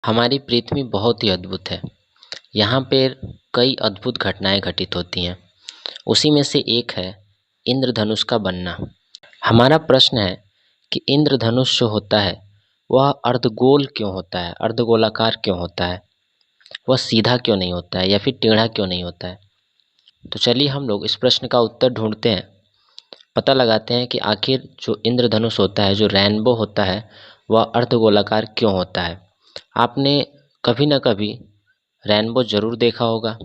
हमारी पृथ्वी बहुत ही अद्भुत है। यहाँ पे कई अद्भुत घटनाएं घटित होती हैं। उसी में से एक है इंद्रधनुष का बनना। हमारा प्रश्न है कि इंद्रधनुष जो होता है वह अर्धगोल क्यों होता है, अर्धगोलाकार क्यों होता है, वह सीधा क्यों नहीं होता है या फिर टेढ़ा क्यों नहीं होता है। तो चलिए हम लोग इस प्रश्न का उत्तर ढूंढते हैं, पता लगाते हैं कि आखिर जो इंद्रधनुष होता है, जो रेनबो होता है, वह अर्धगोलाकार क्यों होता है। आपने कभी ना कभी रेनबो ज़रूर देखा होगा।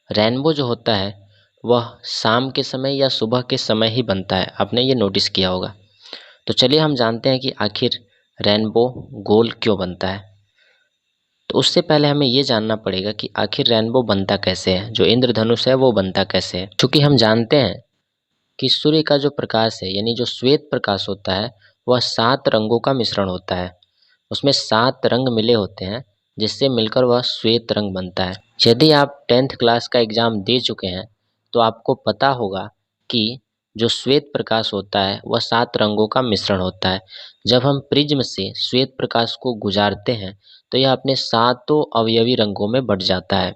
रेनबो जो होता है वह शाम के समय या सुबह के समय ही बनता है, आपने ये नोटिस किया होगा। तो चलिए हम जानते हैं कि आखिर रेनबो गोल क्यों बनता है। तो उससे पहले हमें ये जानना पड़ेगा कि आखिर रेनबो बनता कैसे है, जो इंद्रधनुष है वो बनता कैसे है। क्योंकि हम जानते हैं कि सूर्य का जो प्रकाश है, यानी जो श्वेत प्रकाश होता है, वह 7 रंगों का मिश्रण होता है। उसमें 7 रंग मिले होते हैं, जिससे मिलकर वह श्वेत रंग बनता है। यदि आप 10th क्लास का एग्ज़ाम दे चुके हैं तो आपको पता होगा कि जो श्वेत प्रकाश होता है वह 7 रंगों का मिश्रण होता है। जब हम प्रिज्म से श्वेत प्रकाश को गुजारते हैं तो यह अपने 7 अवयवी रंगों में बँट जाता है।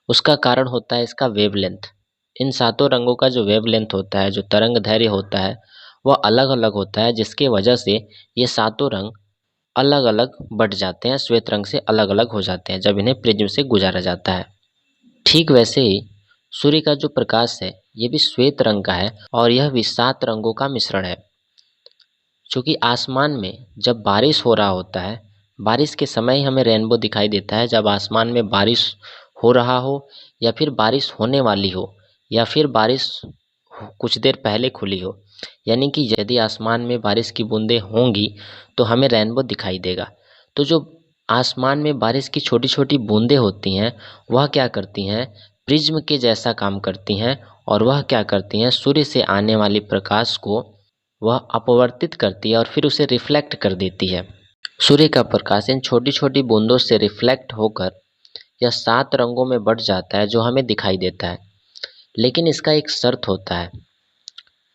उसका कारण होता है इसका वेवलेंथ। इन 7 रंगों का जो वेवलेंथ होता है, जो तरंग दैर्घ्य होता है, वह अलग-अलग होता है, जिसके वजह से ये 7 रंग अलग-अलग बँट जाते हैं, श्वेत रंग से अलग-अलग हो जाते हैं जब इन्हें प्रिज्म से गुजारा जाता है। ठीक वैसे ही सूर्य का जो प्रकाश है ये भी श्वेत रंग का है और यह भी 7 रंगों का मिश्रण है। चूँकि आसमान में जब बारिश हो रहा होता है, बारिश के समय ही हमें रेनबो दिखाई देता है। जब आसमान में बारिश हो रहा हो या फिर बारिश होने वाली हो या फिर बारिश कुछ देर पहले खुली हो, यानी कि यदि आसमान में बारिश की बूंदें होंगी तो हमें रेनबो दिखाई देगा। तो जो आसमान में बारिश की छोटी-छोटी बूंदें होती हैं, वह क्या करती हैं, प्रिज्म के जैसा काम करती हैं और वह क्या करती हैं, सूर्य से आने वाली प्रकाश को वह अपवर्तित करती है और फिर उसे रिफ्लेक्ट कर देती है। सूर्य का प्रकाश इन छोटी-छोटी बूंदों से रिफ्लेक्ट होकर यह 7 रंगों में बँट जाता है, जो हमें दिखाई देता है। लेकिन इसका एक शर्त होता है,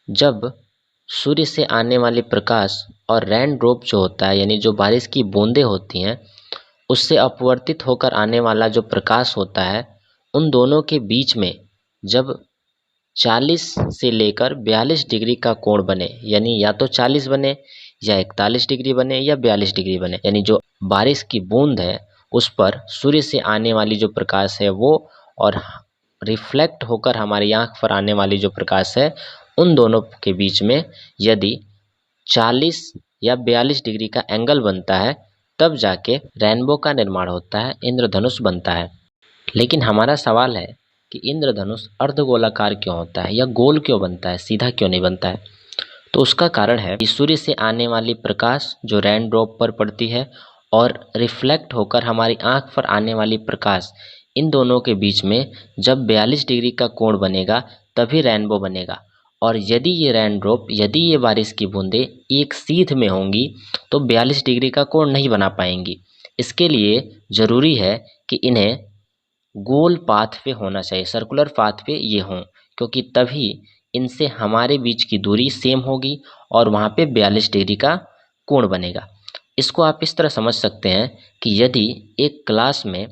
जब सूर्य से आने वाली प्रकाश और रेन ड्रॉप जो होता है, यानी जो बारिश की बूंदें होती हैं, उससे अपवर्तित होकर आने वाला जो प्रकाश होता है, उन दोनों के बीच में जब 40 से लेकर 42 डिग्री का कोण बने, यानी या तो 40 बने या 41 डिग्री बने या 42 डिग्री बने, यानी जो बारिश की बूंद है उस पर सूर्य से आने वाली जो प्रकाश है वो और रिफ्लेक्ट होकर हमारी आँख पर आने वाली जो प्रकाश है, उन दोनों के बीच में यदि 40 या 42 डिग्री का एंगल बनता है, तब जाके रेनबो का निर्माण होता है, इंद्रधनुष बनता है। लेकिन हमारा सवाल है कि इंद्रधनुष अर्धगोलाकार क्यों होता है या गोल क्यों बनता है, सीधा क्यों नहीं बनता है। तो उसका कारण है कि सूर्य से आने वाली प्रकाश जो रेन ड्रॉप पर पड़ती है और रिफ्लेक्ट होकर हमारी आँख पर आने वाली प्रकाश, इन दोनों के बीच में जब 42 डिग्री का कोण बनेगा तभी रेनबो बनेगा। और यदि ये रेन ड्रॉप, यदि ये बारिश की बूंदें एक सीध में होंगी तो 42 डिग्री का कोण नहीं बना पाएंगी। इसके लिए ज़रूरी है कि इन्हें गोल पाथ पे होना चाहिए, सर्कुलर पाथ पे ये हों, क्योंकि तभी इनसे हमारे बीच की दूरी सेम होगी और वहाँ पे 42 डिग्री का कोण बनेगा। इसको आप इस तरह समझ सकते हैं कि यदि एक क्लास में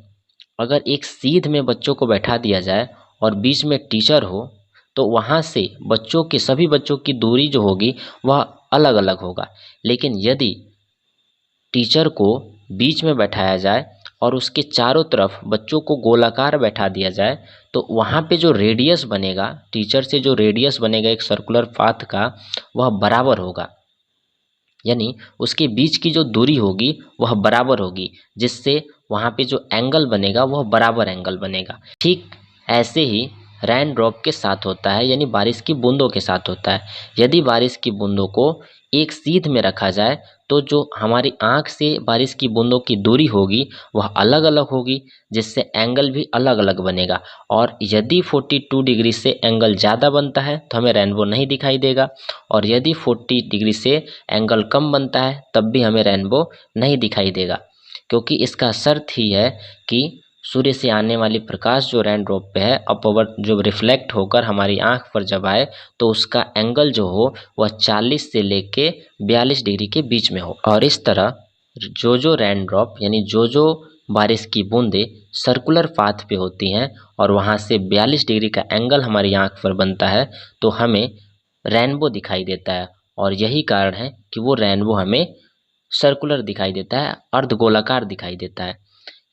अगर एक सीध में बच्चों को बैठा दिया जाए और बीच में टीचर हो, तो वहाँ से बच्चों की, सभी बच्चों की दूरी जो होगी वह अलग-अलग होगा। लेकिन यदि टीचर को बीच में बैठाया जाए और उसके चारों तरफ बच्चों को गोलाकार बैठा दिया जाए, तो वहाँ पे जो रेडियस बनेगा, टीचर से जो रेडियस बनेगा एक सर्कुलर पाथ का, वह बराबर होगा। यानी उसके बीच की जो दूरी होगी वह बराबर होगी, जिससे वहाँ पे जो एंगल बनेगा वह बराबर एंगल बनेगा। ठीक ऐसे ही रेन ड्रॉप के साथ होता है, यानी बारिश की बूंदों के साथ होता है। यदि बारिश की बूंदों को एक सीध में रखा जाए तो जो हमारी आँख से बारिश की बूंदों की दूरी होगी वह अलग-अलग होगी, जिससे एंगल भी अलग-अलग बनेगा। और यदि 42 डिग्री से एंगल ज़्यादा बनता है तो हमें रेनबो नहीं दिखाई देगा, और यदि 40 डिग्री से एंगल कम बनता है तब भी हमें रेनबो नहीं दिखाई देगा। क्योंकि इसका शर्त ही है कि सूर्य से आने वाली प्रकाश जो रेन ड्रॉप पे है, अपवर्त जो रिफ्लेक्ट होकर हमारी आँख पर जब आए तो उसका एंगल जो हो वह 40 से लेके 42 डिग्री के बीच में हो। और इस तरह जो रेन ड्रॉप यानी जो बारिश की बूंदें सर्कुलर पाथ पे होती हैं और वहाँ से 42 डिग्री का एंगल हमारी आँख पर बनता है, तो हमें रेनबो दिखाई देता है। और यही कारण है कि वो रेनबो हमें सर्कुलर दिखाई देता है, अर्धगोलाकार दिखाई देता है।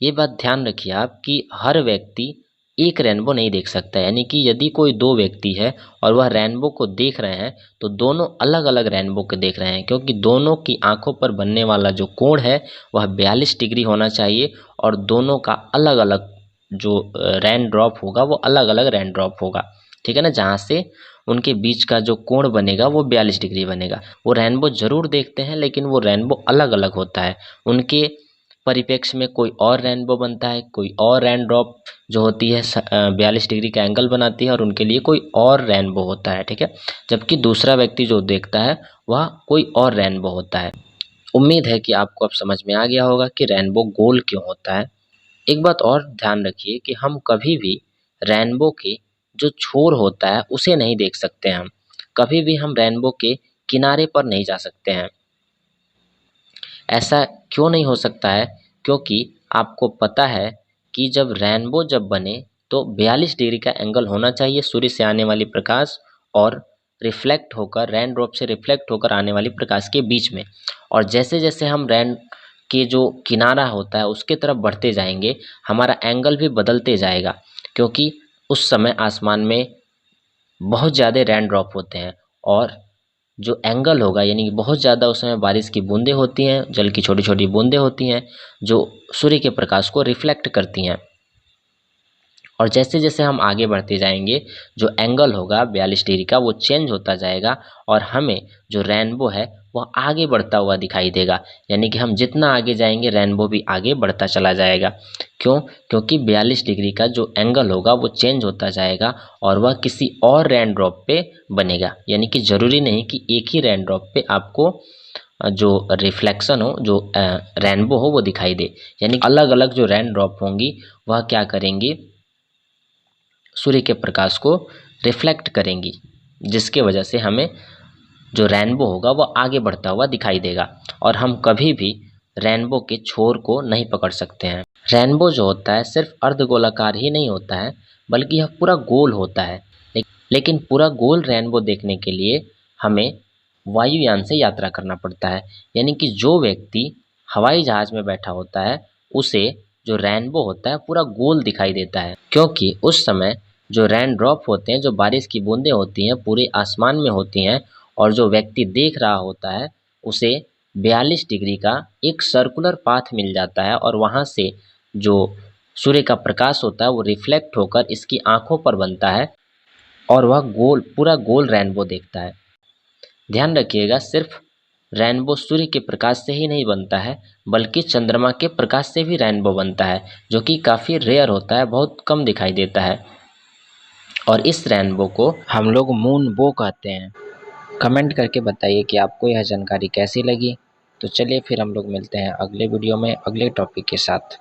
ये बात ध्यान रखिए आप कि हर व्यक्ति एक रेनबो नहीं देख सकता है, यानी कि यदि कोई दो व्यक्ति है और वह रेनबो को देख रहे हैं तो दोनों अलग अलग रेनबो को देख रहे हैं, क्योंकि दोनों की आंखों पर बनने वाला जो कोण है वह 42 डिग्री होना चाहिए और दोनों का अलग अलग जो रेन ड्रॉप होगा वो अलग अलग रेन ड्रॉप होगा, ठीक है ना। जहाँ से उनके बीच का जो कोण बनेगा वो 42 डिग्री बनेगा। वो रेनबो जरूर देखते हैं लेकिन वो रेनबो अलग अलग होता है। उनके परिप्रेक्ष्य में कोई और रेनबो बनता है, कोई और रेन ड्रॉप जो होती है 42 डिग्री का एंगल बनाती है और उनके लिए कोई और रेनबो होता है, ठीक है। जबकि दूसरा व्यक्ति जो देखता है वह कोई और रेनबो होता है। उम्मीद है कि आपको अब समझ में आ गया होगा कि रेनबो गोल क्यों होता है। एक बात और ध्यान रखिए कि हम कभी भी रेनबो के जो छोर होता है उसे नहीं देख सकते हैं। हम कभी भी हम रेनबो के किनारे पर नहीं जा सकते हैं। ऐसा क्यों नहीं हो सकता है? क्योंकि आपको पता है कि जब रेनबो जब बने तो 42 डिग्री का एंगल होना चाहिए सूर्य से आने वाली प्रकाश और रिफ्लेक्ट होकर रेन ड्रॉप से रिफ्लेक्ट होकर आने वाली प्रकाश के बीच में। और जैसे जैसे हम रेन के जो किनारा होता है उसके तरफ बढ़ते जाएंगे हमारा एंगल भी बदलते जाएगा, क्योंकि उस समय आसमान में बहुत ज़्यादा रेन ड्रॉप होते हैं और जो एंगल होगा यानी कि बहुत ज़्यादा उस समय बारिश की बूंदें होती हैं, जल की छोटी छोटी बूंदें होती हैं जो सूर्य के प्रकाश को रिफ्लेक्ट करती हैं। और जैसे जैसे हम आगे बढ़ते जाएंगे जो एंगल होगा 42 डिग्री का वो चेंज होता जाएगा और हमें जो रेनबो है वह आगे बढ़ता हुआ दिखाई देगा। यानी कि हम जितना आगे जाएंगे रेनबो भी आगे बढ़ता चला जाएगा। क्यों? क्योंकि 42 डिग्री का जो एंगल होगा वो चेंज होता जाएगा और वह किसी और रेन ड्रॉप पे बनेगा। यानी कि ज़रूरी नहीं कि एक ही रेन ड्रॉप पे आपको जो रिफ्लेक्शन हो, जो रेनबो हो वो दिखाई दे। यानी अलग अलग जो रेन ड्रॉप होंगी वह क्या करेंगी, सूर्य के प्रकाश को रिफ्लेक्ट करेंगी, जिसके वजह से हमें जो रेनबो होगा वो आगे बढ़ता हुआ दिखाई देगा और हम कभी भी रेनबो के छोर को नहीं पकड़ सकते हैं। रेनबो जो होता है सिर्फ अर्धगोलाकार ही नहीं होता है बल्कि यह पूरा गोल होता है। लेकिन पूरा गोल रेनबो देखने के लिए हमें वायुयान से यात्रा करना पड़ता है। यानी कि जो व्यक्ति हवाई जहाज में बैठा होता है उसे जो रेनबो होता है पूरा गोल दिखाई देता है, क्योंकि उस समय जो रेन ड्रॉप होते हैं, जो बारिश की बूंदें होती हैं, पूरे आसमान में होती हैं और जो व्यक्ति देख रहा होता है उसे 42 डिग्री का एक सर्कुलर पाथ मिल जाता है और वहाँ से जो सूर्य का प्रकाश होता है वो रिफ्लेक्ट होकर इसकी आंखों पर बनता है और वह पूरा गोल रेनबो देखता है। ध्यान रखिएगा सिर्फ रेनबो सूर्य के प्रकाश से ही नहीं बनता है बल्कि चंद्रमा के प्रकाश से भी रेनबो बनता है, जो कि काफ़ी रेयर होता है, बहुत कम दिखाई देता है। और इस रेनबो को हम लोग मून बो कहते हैं। कमेंट करके बताइए कि आपको यह जानकारी कैसी लगी। तो चलिए फिर हम लोग मिलते हैं अगले वीडियो में अगले टॉपिक के साथ।